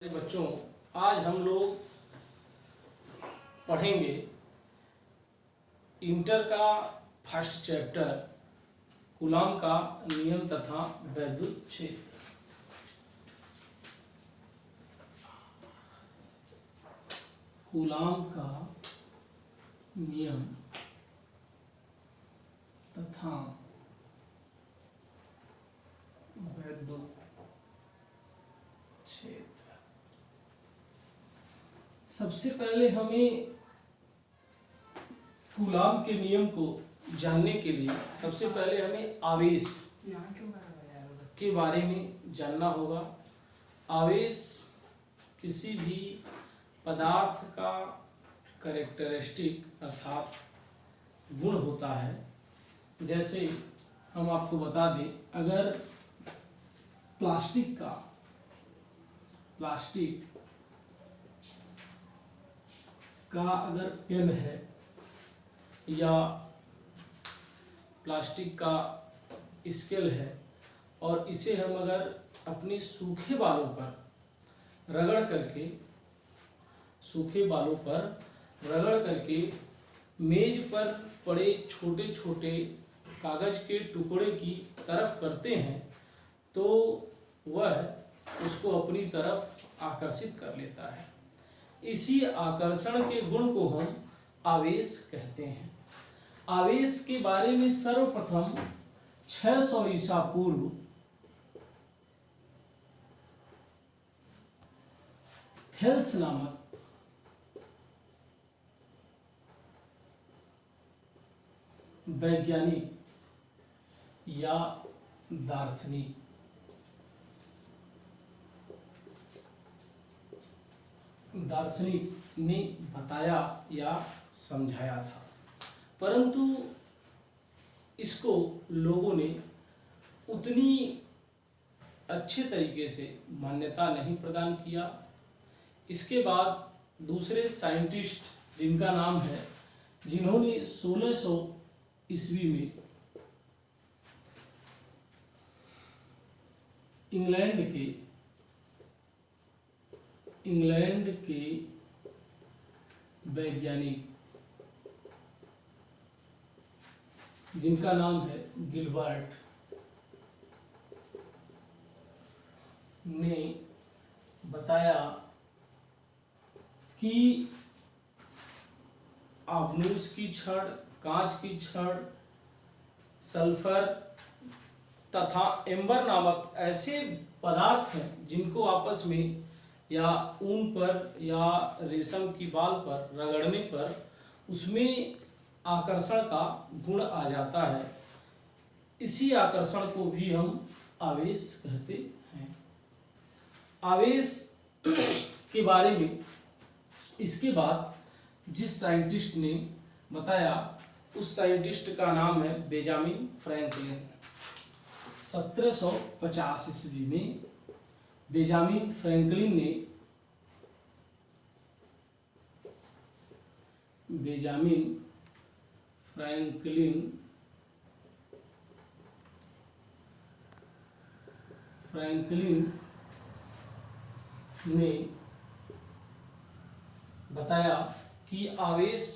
बच्चों, आज हम लोग पढ़ेंगे इंटर का फर्स्ट चैप्टर कूलॉम का नियम तथा वैद्युत क्षेत्र। कूलॉम का नियम तथा वैद्युत क्षेत्र। सबसे पहले हमें कूलॉम के नियम को जानने के लिए सबसे पहले हमें आवेश के बारे में जानना होगा। आवेश किसी भी पदार्थ का कैरेक्टरिस्टिक अर्थात गुण होता है। जैसे हम आपको बता दें, अगर प्लास्टिक का अगर पेन है या प्लास्टिक का स्केल है और इसे हम अगर अपने सूखे बालों पर रगड़ करके मेज पर पड़े छोटे छोटे कागज के टुकड़े की तरफ करते हैं तो वह उसको अपनी तरफ आकर्षित कर लेता है। इसी आकर्षण के गुण को हम आवेश कहते हैं। आवेश के बारे में सर्वप्रथम 600 ईसा पूर्व थेल्स नामक वैज्ञानिक या दार्शनिक ने बताया या समझाया था, परंतु इसको लोगों ने उतनी अच्छे तरीके से मान्यता नहीं प्रदान किया। इसके बाद दूसरे साइंटिस्ट जिनका नाम है, जिन्होंने 1600 ईस्वी में इंग्लैंड के वैज्ञानिक जिनका नाम है गिलबर्ट ने बताया कि आबनूस की छड़, कांच की छड़, सल्फर तथा एम्बर नामक ऐसे पदार्थ हैं जिनको आपस में या ऊन पर या रेशम की बाल पर रगड़ने पर उसमें आकर्षण का गुण आ जाता है। इसी आकर्षण को भी हम आवेश कहते हैं। आवेश के बारे में इसके बाद जिस साइंटिस्ट ने बताया उस साइंटिस्ट का नाम है बेंजामिन फ्रैंकलिन। 1750 ईस्वी में बेंजामिन फ्रैंकलिन ने बताया कि आवेश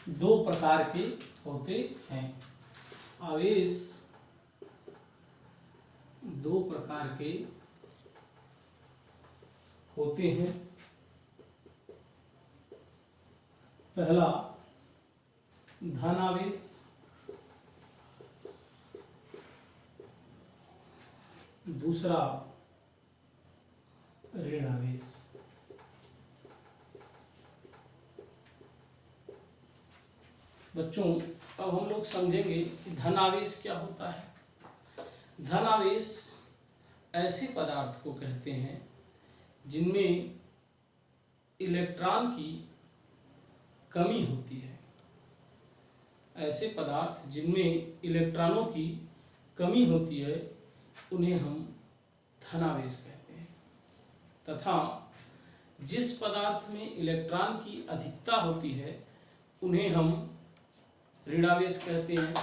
दो प्रकार के होते हैं। आवेश दो प्रकार के होते हैं। पहला धन आवेश, दूसरा ऋण आवेश। बच्चों, अब हम लोग समझेंगे कि धन आवेश क्या होता है। धन आवेश ऐसे पदार्थ को कहते हैं जिनमें इलेक्ट्रॉन की कमी होती है। ऐसे पदार्थ जिनमें इलेक्ट्रॉनों की कमी होती है उन्हें हम धनावेश कहते हैं, तथा जिस पदार्थ में इलेक्ट्रॉन की अधिकता होती है उन्हें हम ऋणावेश कहते हैं।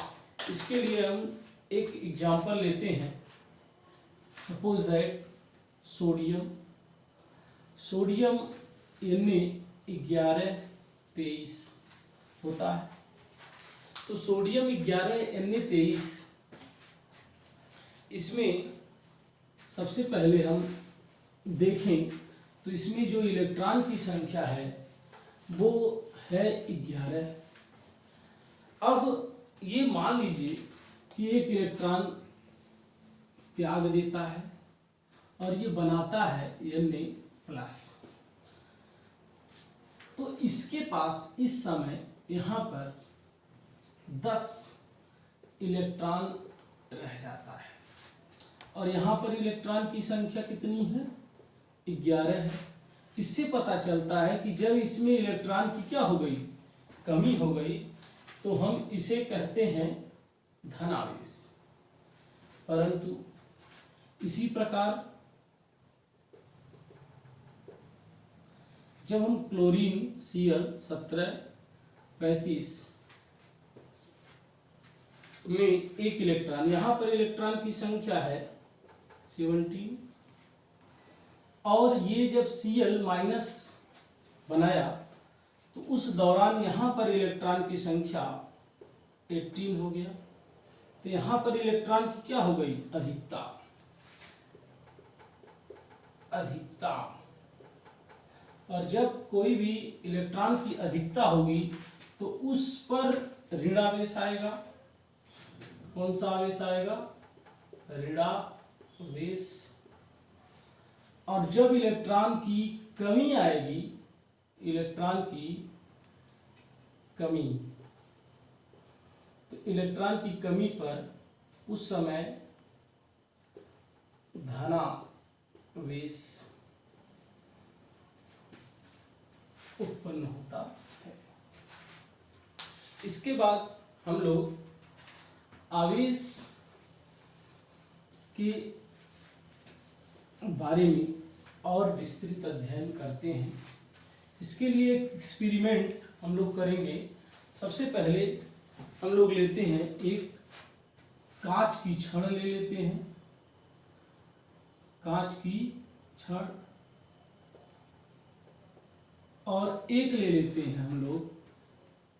इसके लिए हम एक एग्जाम्पल लेते हैं। Suppose that sodium sodium Na1123 होता है। तो सोडियम 11Na23 इसमें सबसे पहले हम देखें तो इसमें जो इलेक्ट्रॉन की संख्या है वो है 11। अब ये मान लीजिए कि एक इलेक्ट्रॉन त्याग देता है और ये बनाता है Na+। तो इसके पास इस समय यहाँ पर 10 इलेक्ट्रॉन रह जाता है और यहाँ पर इलेक्ट्रॉन की संख्या कितनी है? 11 है। इससे पता चलता है कि जब इसमें इलेक्ट्रॉन की क्या हो गई? कमी हो गई, तो हम इसे कहते हैं धनावेश। परंतु इसी प्रकार जब हम क्लोरीन Cl1735 में एक इलेक्ट्रॉन, यहाँ पर इलेक्ट्रॉन की संख्या है 17 और ये जब Cl- बनाया तो उस दौरान यहाँ पर इलेक्ट्रॉन की संख्या 18 हो गया। तो यहाँ पर इलेक्ट्रॉन की क्या हो गई? अधिकता। और जब कोई भी इलेक्ट्रॉन की अधिकता होगी तो उस पर ऋणावेश आएगा। कौन सा आवेश आएगा? ऋणावेश। और जब इलेक्ट्रॉन की कमी आएगी, इलेक्ट्रॉन की कमी, तो इलेक्ट्रॉन की कमी पर उस समय धनावेश उत्पन्न होता है। इसके बाद हम लोग आवेश के बारे में और विस्तृत अध्ययन करते हैं। इसके लिए एक एक्सपेरिमेंट हम लोग करेंगे। सबसे पहले हम लोग लेते हैं एक कांच की छड़ ले लेते हैं, कांच की छड़, और एक ले लेते हैं हम लोग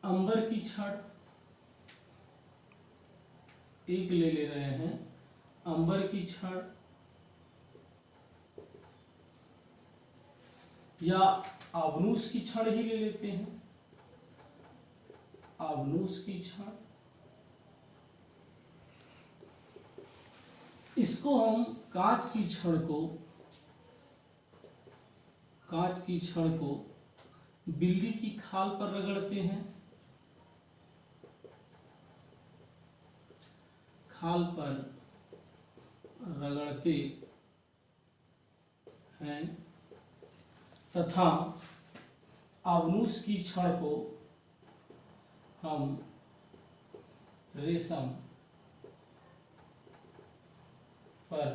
अंबर की छड़, एक ले रहे हैं अंबर की छड़, या आबनूस की छड़ ही ले लेते हैं, आबनूस की छड़। इसको हम कांच की छड़ को बिल्ली की खाल पर रगड़ते हैं, खाल पर रगड़ते हैं तथा आबनूस की छड़ को हम रेशम पर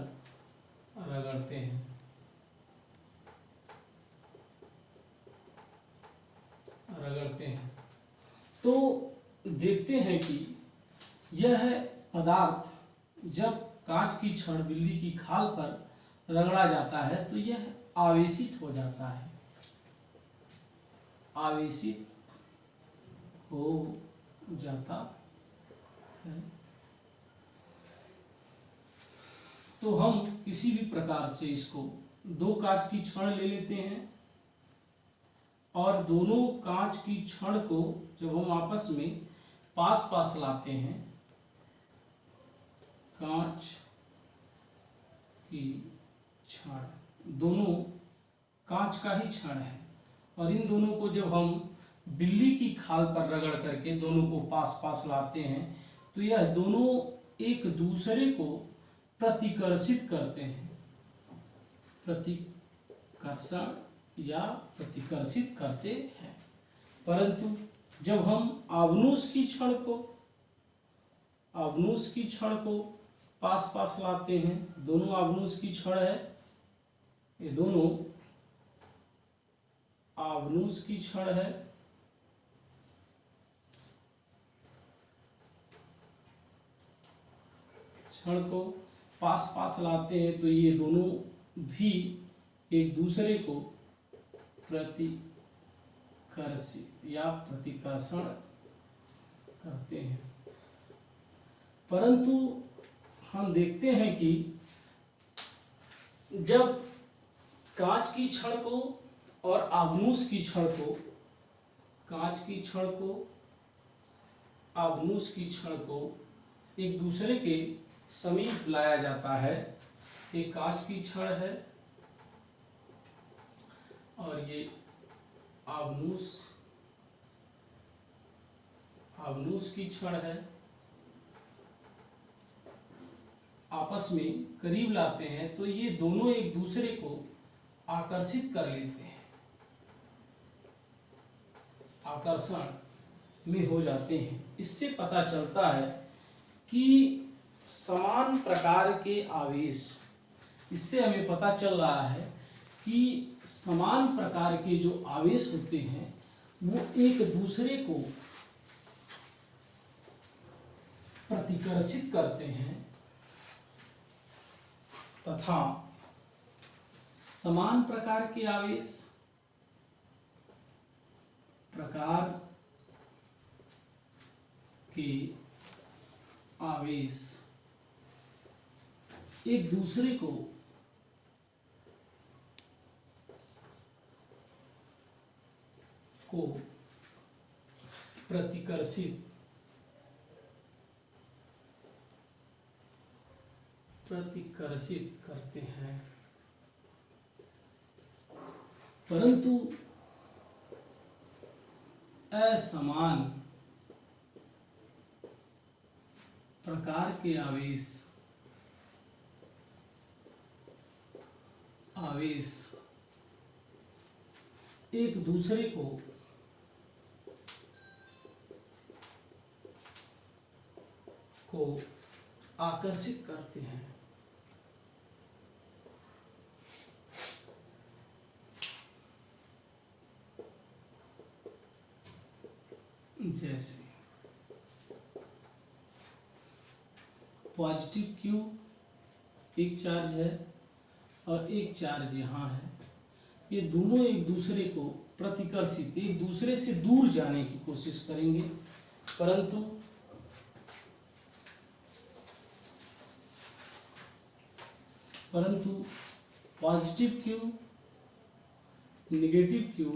रगड़ते हैं। तो देखते हैं कि यह पदार्थ जब कांच की छड़ बिल्ली की खाल पर रगड़ा जाता है तो यह आवेशित हो जाता है, आवेशित हो जाता है। तो हम किसी भी प्रकार से इसको दो कांच की छड़ ले लेते हैं और दोनों कांच की छड़ को जब हम आपस में पास पास लाते हैं, कांच की छड़, दोनों कांच का ही छड़ है, और इन दोनों को जब हम बिल्ली की खाल पर रगड़ करके दोनों को पास पास लाते हैं तो यह दोनों एक दूसरे को प्रतिकर्षित करते हैं, प्रतिकर्षण या प्रतिकर्षित करते हैं। परंतु जब हम आबनूस की छड़ को पास पास लाते हैं, दोनों आबनूस की छड़ है, ये दोनों आबनूस की छड़ है, छड़ को पास पास लाते हैं तो ये दोनों भी एक दूसरे को प्रतिकर्षित या प्रतिकर्षण करते हैं। परंतु हम देखते हैं कि जब कांच की छड़ को और आबनूस की छड़ को, कांच की छड़ को आबनूस की छड़ को एक दूसरे के समीप लाया जाता है, ये कांच की छड़ है और ये आबनूस की छड़ है, आपस में करीब लाते हैं तो ये दोनों एक दूसरे को आकर्षित कर लेते हैं, आकर्षण में हो जाते हैं। इससे पता चलता है कि समान प्रकार के आवेश, इससे हमें पता चल रहा है कि समान प्रकार के जो आवेश होते हैं वो एक दूसरे को प्रतिकर्षित करते हैं तथा समान प्रकार के आवेश एक दूसरे को प्रतिकर्षित करते हैं, परंतु असमान प्रकार के आवेश एक दूसरे को आकर्षित करते हैं। जैसे पॉजिटिव क्यू एक चार्ज है और एक चार्ज यहाँ है, ये दोनों एक दूसरे को प्रतिकर्षित, एक दूसरे से दूर जाने की कोशिश करेंगे, परंतु पॉजिटिव क्यू नेगेटिव क्यू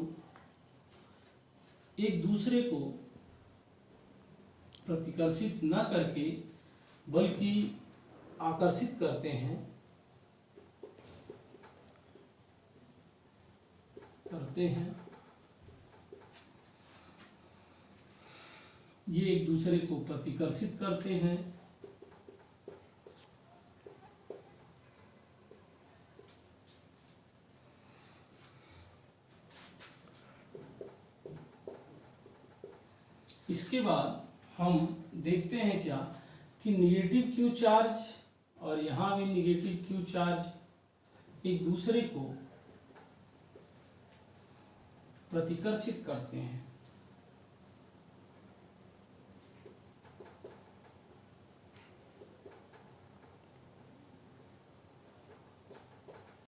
एक दूसरे को प्रतिकर्षित न करके बल्कि आकर्षित करते हैं, ये एक दूसरे को प्रतिकर्षित करते हैं। इसके बाद हम देखते हैं क्या कि निगेटिव क्यू चार्ज और यहाँ भी निगेटिव क्यू चार्ज एक दूसरे को प्रतिकर्षित करते हैं।